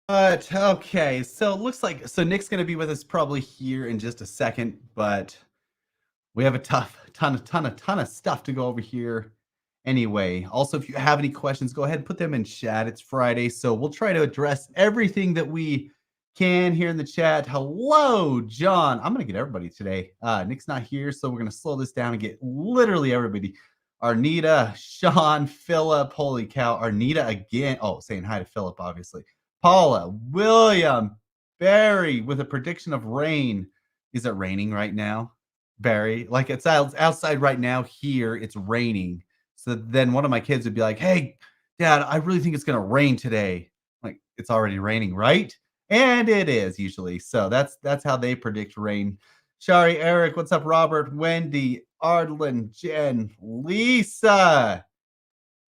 But okay, so it looks like Nick's gonna be with us probably here in just a second, but we have a ton of stuff to go over here anyway. Also, if you have any questions, go ahead and put them in chat. It's Friday, so we'll try to address everything that we can here in the chat. Hello, John. I'm gonna get everybody today. Nick's not here, so we're gonna slow this down and get literally everybody. Arnita, Sean, Philip, holy cow, Arnita again. Oh, saying hi to Philip, obviously. Paula, William, Barry with a prediction of rain. Is it raining right now? Barry, like it's outside right now here, it's raining. So then one of my kids would be like, "Hey, Dad, I really think it's gonna rain today." Like, it's already raining, right? And it is usually. So that's how they predict rain. Shari, Eric, what's up? Robert, Wendy, Ardlin, Jen, Lisa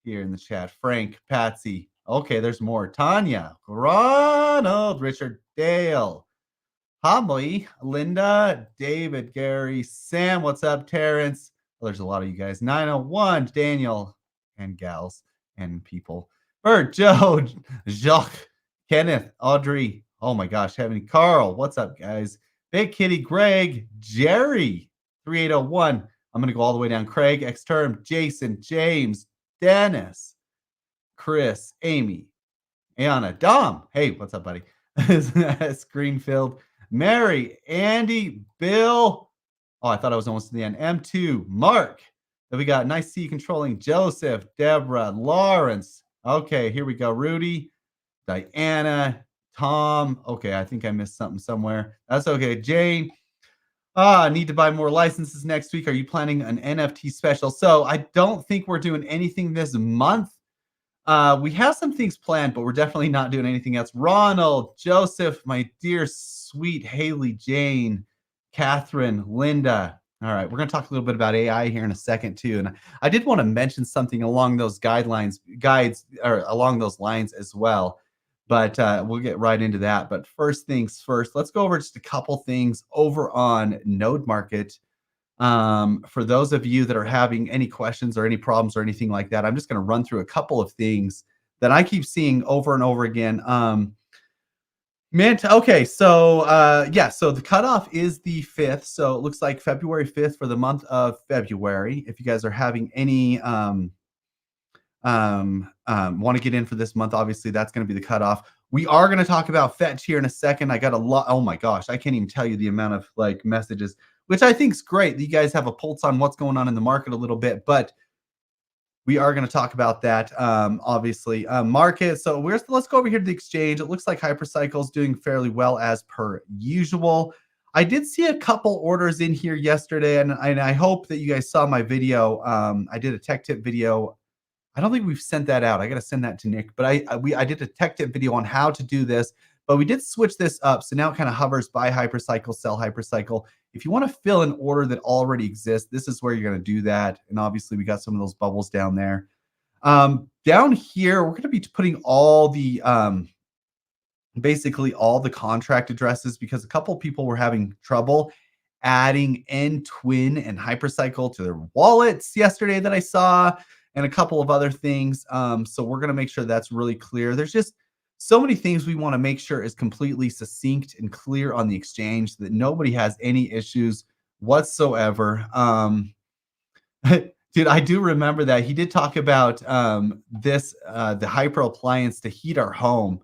here in the chat. Frank, Patsy. Okay, there's more. Tanya, Ronald, Richard, Dale, Homley, Linda, David, Gary, Sam, what's up, Terrence? Well, there's a lot of you guys. 901, Daniel, and gals, and people. Bert, Joe, Jacques, Kenneth, Audrey. Oh my gosh, Heaven, Carl, what's up, guys? Big Kitty, Greg, Jerry, 3801. I'm going to go all the way down. Craig, Exterm, Jason, James, Dennis, Chris, Amy, Ayana, Dom. Hey, what's up, buddy? Greenfield, Mary, Andy, Bill. Oh, I thought I was almost to the end. M2, Mark. Then we got Nice C controlling Joseph, Deborah, Lawrence. Okay, here we go. Rudy, Diana, Tom. Okay, I think I missed something somewhere. That's okay. Jane. Need to buy more licenses next week. Are you planning an NFT special? So I don't think we're doing anything this month. We have some things planned, but we're definitely not doing anything else. Ronald, Joseph, my dear sweet Haley, Jane, Catherine, Linda. All right, we're going to talk a little bit about AI here in a second too, and I did want to mention something along those guides, or along those lines as well. But we'll get right into that. But first things first, let's go over just a couple things over on Node Market. For those of you that are having any questions or any problems or anything like that, I'm just going to run through a couple of things that I keep seeing over and over again. Mint. Okay, so yeah, so the cutoff is the 5th. So it looks like February 5th for the month of February. If you guys are having any want to get in for this month, obviously that's going to be the cutoff. We are going to talk about fetch here in a second. I got a lot. Oh my gosh, I can't even tell you the amount of like messages, which I think is great that you guys have a pulse on what's going on in the market a little bit, but we are going to talk about that, obviously. Market. So let's go over here to the exchange. It looks like Hypercycle is doing fairly well as per usual. I did see a couple orders in here yesterday, and I hope that you guys saw my video. I did a tech tip video. I don't think we've sent that out. I got to send that to Nick, but I did a tech tip video on how to do this, but we did switch this up. So now it kind of hovers buy Hypercycle, sell Hypercycle. If you want to fill an order that already exists, this is where you're going to do that. And obviously we got some of those bubbles down there. Down here, we're going to be putting all the, basically all the contract addresses, because a couple people were having trouble adding N-Twin and Hypercycle to their wallets yesterday that I saw, and a couple of other things. So we're going to make sure that's really clear. There's just so many things we want to make sure is completely succinct and clear on the exchange so that nobody has any issues whatsoever. Dude, I do remember that he did talk about the Hyper appliance to heat our home.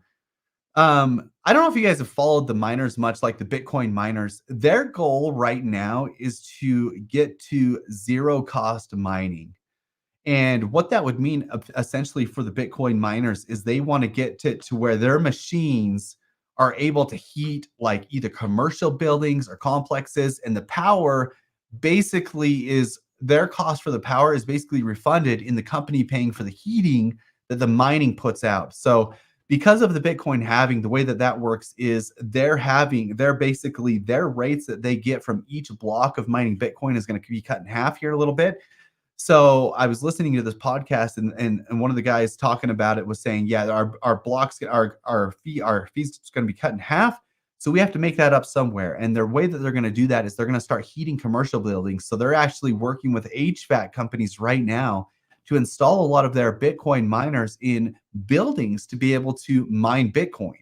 I don't know if you guys have followed the miners much, like the Bitcoin miners. Their goal right now is to get to zero cost mining. And what that would mean essentially for the Bitcoin miners is they want to get to where their machines are able to heat like either commercial buildings or complexes, and the power basically is their cost for the power is basically refunded in the company paying for the heating that the mining puts out. So because of the Bitcoin halving, the way that works is they're basically their rates that they get from each block of mining Bitcoin is going to be cut in half here a little bit. So I was listening to this podcast, and one of the guys talking about it was saying, yeah, our blocks, our fees is going to be cut in half. So we have to make that up somewhere. And their way that they're going to do that is they're going to start heating commercial buildings. So they're actually working with HVAC companies right now to install a lot of their Bitcoin miners in buildings to be able to mine Bitcoin.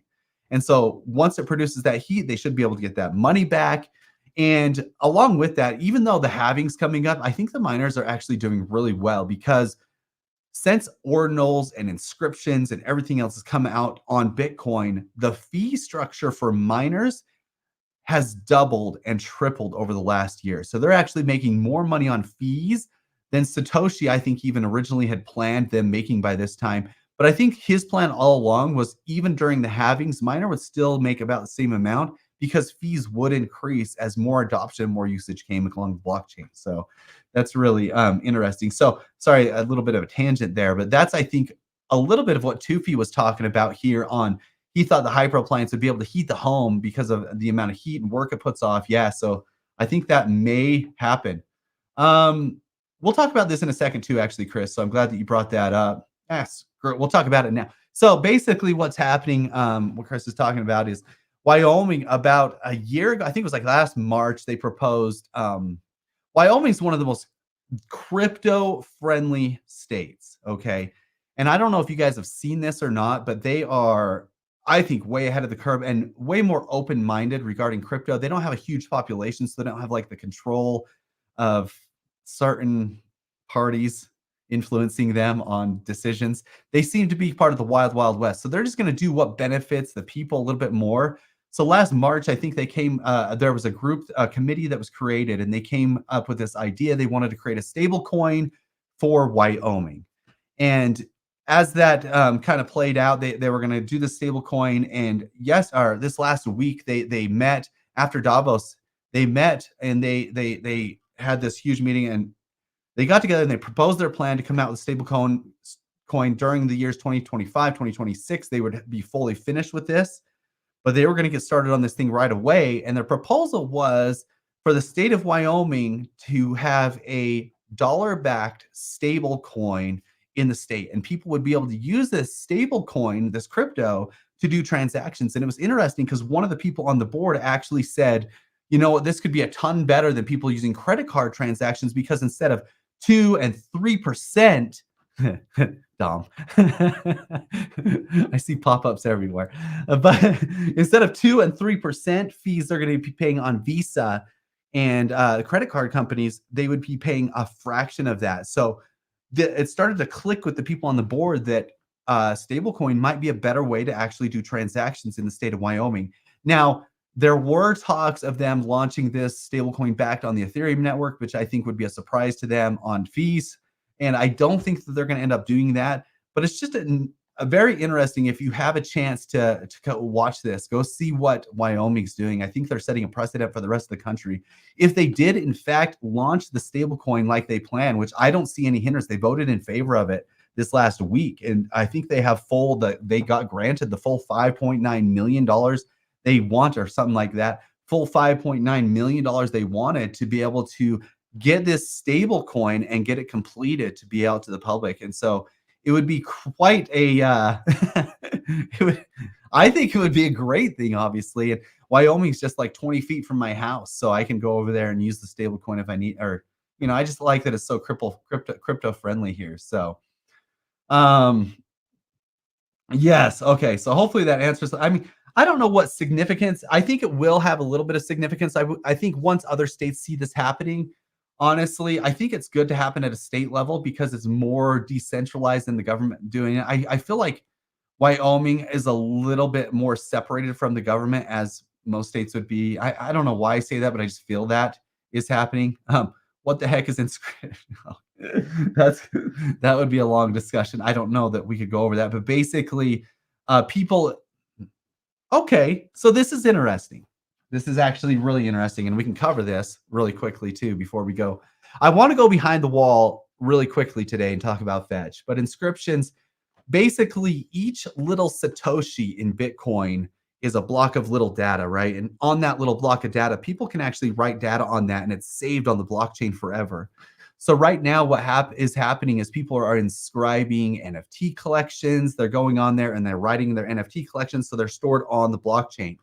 And so once it produces that heat, they should be able to get that money back. And along with that, even though the halving's coming up, I think the miners are actually doing really well because since ordinals and inscriptions and everything else has come out on Bitcoin, the fee structure for miners has doubled and tripled over the last year. So they're actually making more money on fees than Satoshi, I think, even originally had planned them making by this time. But I think his plan all along was even during the halvings, miner would still make about the same amount because fees would increase as more adoption, more usage came along the blockchain. So that's really interesting. So sorry, a little bit of a tangent there, but that's I think a little bit of what Tufi was talking about here on he thought the hyper appliance would be able to heat the home because of the amount of heat and work it puts off. Yeah, so I think that may happen. Um, we'll talk about this in a second too, actually, Chris. So I'm glad that you brought that up. Yes, great. We'll talk about it now. So basically, what's happening? What Chris is talking about is Wyoming. About a year ago, I think it was like last March, they proposed. Wyoming's one of the most crypto friendly states. Okay. And I don't know if you guys have seen this or not, but they are, I think, way ahead of the curve and way more open minded regarding crypto. They don't have a huge population, so they don't have like the control of certain parties influencing them on decisions. They seem to be part of the wild, wild west. So they're just going to do what benefits the people a little bit more. So last March, I think they came, there was a group, a committee that was created, and they came up with this idea. They wanted to create a stable coin for Wyoming. And as that kind of played out, they were going to do the stable coin. And yes, or this last week, they met after Davos. They met and they had this huge meeting and they got together and they proposed their plan to come out with stable coin during the years 2025, 2026. They would be fully finished with this, but they were going to get started on this thing right away. And their proposal was for the state of Wyoming to have a dollar-backed stable coin in the state, and people would be able to use this stable coin, this crypto, to do transactions. And it was interesting because one of the people on the board actually said, you know what, this could be a ton better than people using credit card transactions because instead of 2 and 3%, Dom. I see pop-ups everywhere. But instead of 2 and 3% fees they're going to be paying on Visa and the credit card companies, they would be paying a fraction of that. So it started to click with the people on the board that stablecoin might be a better way to actually do transactions in the state of Wyoming. Now, there were talks of them launching this stablecoin backed on the Ethereum network, which I think would be a surprise to them on fees. And I don't think that they're going to end up doing that. But it's just a very interesting. If you have a chance to go watch this, go see what Wyoming's doing. I think they're setting a precedent for the rest of the country. If they did, in fact, launch the stablecoin like they planned, which I don't see any hindrance, they voted in favor of it this last week. And I think they have they got granted the full $5.9 million they want or something like that, full $5.9 million they wanted to be able to get this stable coin and get it completed to be out to the public. And so it would be quite a I think it would be a great thing, obviously. And Wyoming's just like 20 feet from my house, so I can go over there and use the stable coin if I need, or I just like that it's so crypto friendly here. So yes. Okay. So hopefully that answers. I mean, I don't know what significance. I think it will have a little bit of significance. I think once other states see this happening, honestly, I think it's good to happen at a state level because it's more decentralized than the government doing it. I feel like Wyoming is a little bit more separated from the government as most states would be. I don't know why I say that, but I just feel that is happening. What the heck is inscription? That's that would be a long discussion. I don't know that we could go over that, but basically, people. Okay, so this is interesting. This is actually really interesting, and we can cover this really quickly too before we go. I want to go behind the wall really quickly today and talk about fetch, but inscriptions. Basically, each little Satoshi in Bitcoin is a block of little data, right? And on that little block of data, people can actually write data on that, and it's saved on the blockchain forever. So right now, what is happening is people are inscribing NFT collections. They're going on there and they're writing their NFT collections, so they're stored on the blockchain.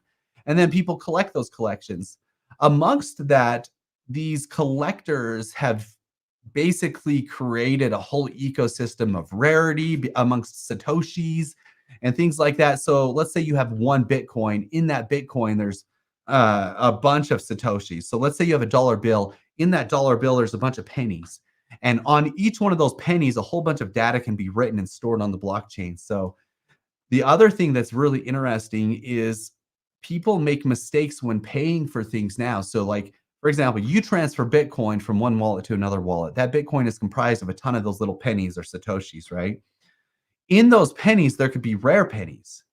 And then people collect those collections. Amongst that, these collectors have basically created a whole ecosystem of rarity amongst Satoshis. and things like that. So let's say you have one Bitcoin. In that Bitcoin, there's a bunch of Satoshis. So let's say you have a dollar bill. In that dollar bill, there's a bunch of pennies. And on each one of those pennies, a whole bunch of data can be written and stored on the blockchain. So the other thing that's really interesting is people make mistakes when paying for things now. So, like, for example, you transfer Bitcoin from one wallet to another wallet. That Bitcoin is comprised of a ton of those little pennies or Satoshis, right? In those pennies, there could be rare pennies.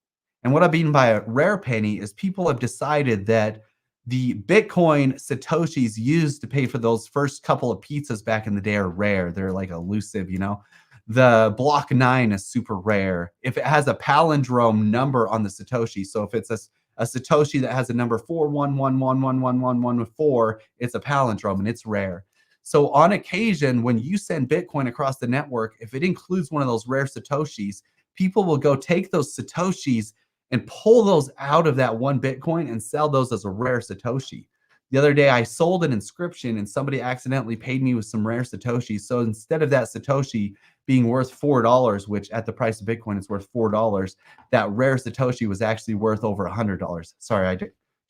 And what I mean by a rare penny is people have decided that the Bitcoin Satoshis used to pay for those first couple of pizzas back in the day are rare. They're like elusive, you know. The block 9 is super rare. If it has a palindrome number on the Satoshi, so if it's a Satoshi that has a number 411111114, it's a palindrome and it's rare. So on occasion, when you send Bitcoin across the network, if it includes one of those rare Satoshis, people will go take those Satoshis and pull those out of that one Bitcoin and sell those as a rare Satoshi. The other day, I sold an inscription and somebody accidentally paid me with some rare Satoshis. So instead of that Satoshi being worth $4, which at the price of Bitcoin is worth $4, that rare Satoshi was actually worth over $100. Sorry,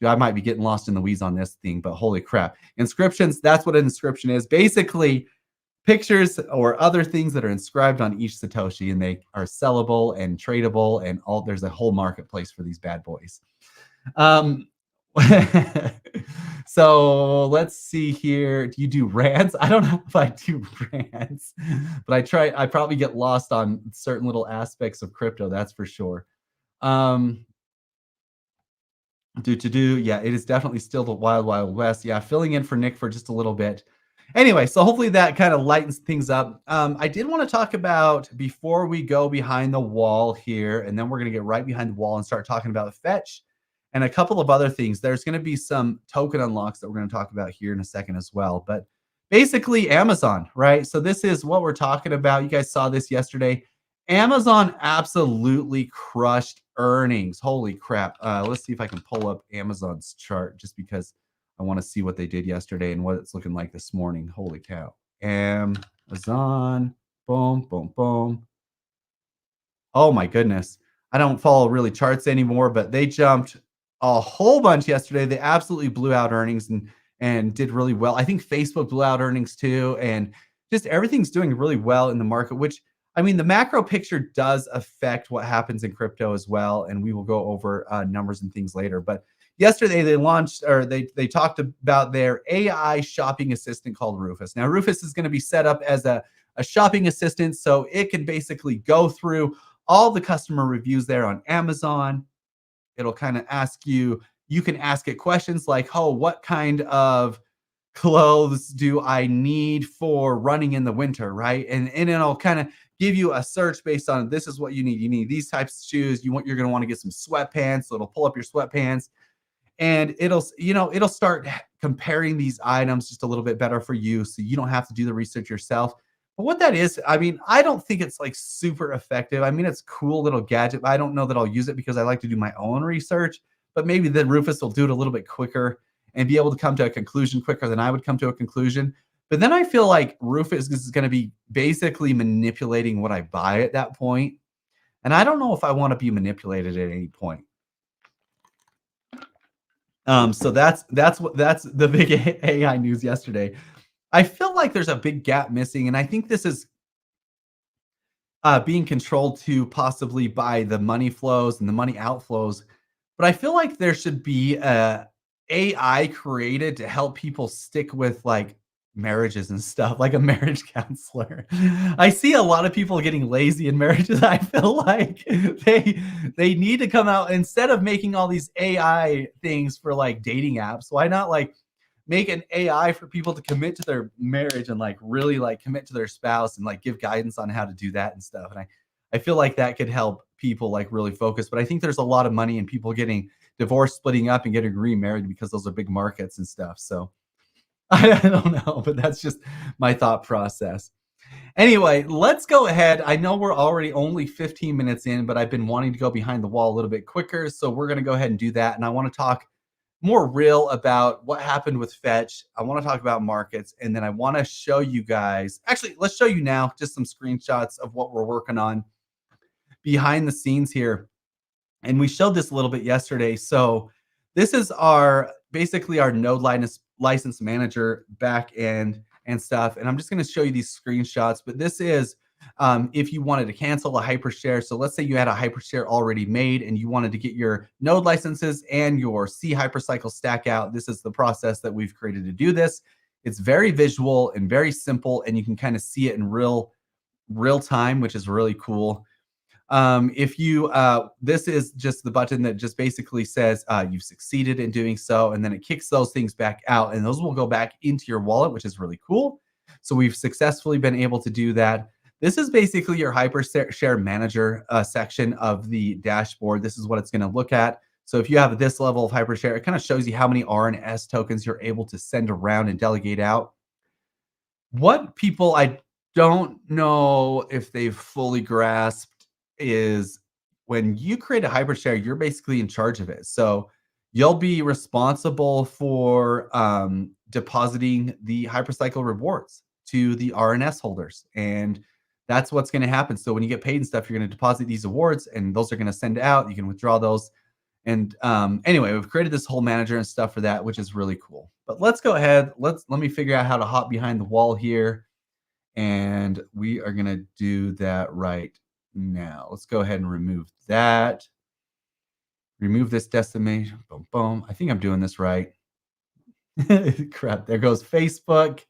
I might be getting lost in the weeds on this thing, but holy crap. Inscriptions, that's what an inscription is. Basically, pictures or other things that are inscribed on each Satoshi, and they are sellable and tradable, and all there's a whole marketplace for these bad boys. Um, so let's see here. Do you do rants? I don't know if I do rants, but I probably get lost on certain little aspects of crypto, that's for sure. Um, yeah, it is definitely still the wild, wild west. Yeah, filling in for Nick for just a little bit. Anyway, so hopefully that kind of lightens things up. I did want to talk about before we go behind the wall here, and then we're going to get right behind the wall and start talking about Fetch and a couple of other things. There's going to be some token unlocks that we're going to talk about here in a second as well. But basically, Amazon, right? So this is what we're talking about. You guys saw this yesterday. Amazon absolutely crushed earnings. Holy crap. Let's see if I can pull up Amazon's chart just because I want to see what they did yesterday and what it's looking like this morning. Holy cow. Amazon. Boom, boom, boom. Oh my goodness. I don't follow really charts anymore, but they jumped a whole bunch yesterday. They absolutely blew out earnings and did really well. I think Facebook blew out earnings too, and just everything's doing really well in the market, which I mean, the macro picture does affect what happens in crypto as well, and we will go over numbers and things later. But yesterday they launched or they talked about their AI shopping assistant called Rufus. Now, Rufus is going to be set up as a shopping assistant, so it can basically go through all the customer reviews there on Amazon. It'll kind of ask you, you can ask it questions like, oh, what kind of clothes do I need for running in the winter, right? And it'll kind of give you a search based on this is what you need. You need these types of shoes. You're going to want to get some sweatpants. So it'll pull up your sweatpants and it'll start comparing these items just a little bit better for you so you don't have to do the research yourself. But what that is, I mean, I don't think it's like super effective. I mean, it's a cool little gadget, but I don't know that I'll use it because I like to do my own research. But maybe the Rufus will do it a little bit quicker and be able to come to a conclusion quicker than I would come to a conclusion. But then I feel like Rufus is going to be basically manipulating what I buy at that point. And I don't know if I want to be manipulated at any point. So that's the big AI news yesterday. I feel like there's a big gap missing, and I think this is being controlled to possibly by the money flows and the money outflows. But I feel like there should be a AI created to help people stick with like marriages and stuff, like a marriage counselor. I see a lot of people getting lazy in marriages. I feel like they need to come out instead of making all these AI things for like dating apps. Why not like make an AI for people to commit to their marriage and like really like commit to their spouse and like give guidance on how to do that and stuff. And I feel like that could help people like really focus. But I think there's a lot of money in people getting divorced, splitting up, and getting remarried because those are big markets and stuff. So I don't know, but that's just my thought process. Anyway, let's go ahead. I know we're already only 15 minutes in, but I've been wanting to go behind the wall a little bit quicker. So we're going to go ahead and do that. And I want to talk more real about what happened with Fetch. I want to talk about markets, and then I want to show you guys. Actually, let's show you now just some screenshots of what we're working on behind the scenes here, and we showed this a little bit yesterday. So this is our basically our node license manager back end and stuff. And I'm just going to show you these screenshots, but this is if you wanted to cancel a hypershare. So let's say you had a hypershare already made and you wanted to get your node licenses and your C hypercycle stack out. This is the process that we've created to do this. It's very visual and very simple, and you can kind of see it in real time, which is really cool. If you this is just the button that just basically says you've succeeded in doing so, and then it kicks those things back out, and those will go back into your wallet, which is really cool. So we've successfully been able to do that. This is basically your hypershare manager section of the dashboard. This is what it's going to look at. So if you have this level of hypershare, it kind of shows you how many R and S tokens you're able to send around and delegate out. What people I don't know if they've fully grasped is when you create a hypershare, you're basically in charge of it. So you'll be responsible for depositing the hypercycle rewards to the RNS holders. And that's what's going to happen. So when you get paid and stuff, you're going to deposit these awards and those are going to send out. You can withdraw those. And anyway, we've created this whole manager and stuff for that, which is really cool. But let's go ahead. Let me figure out how to hop behind the wall here. And we are going to do that right now. Let's go ahead and remove that. Remove this destination. Boom, boom. I think I'm doing this right. Crap. There goes Facebook.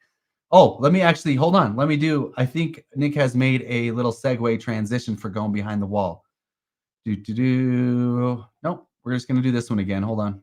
Oh, let me actually hold on. Let me do. I think Nick has made a little segue transition for going behind the wall. Nope. We're just going to do this one again. Hold on.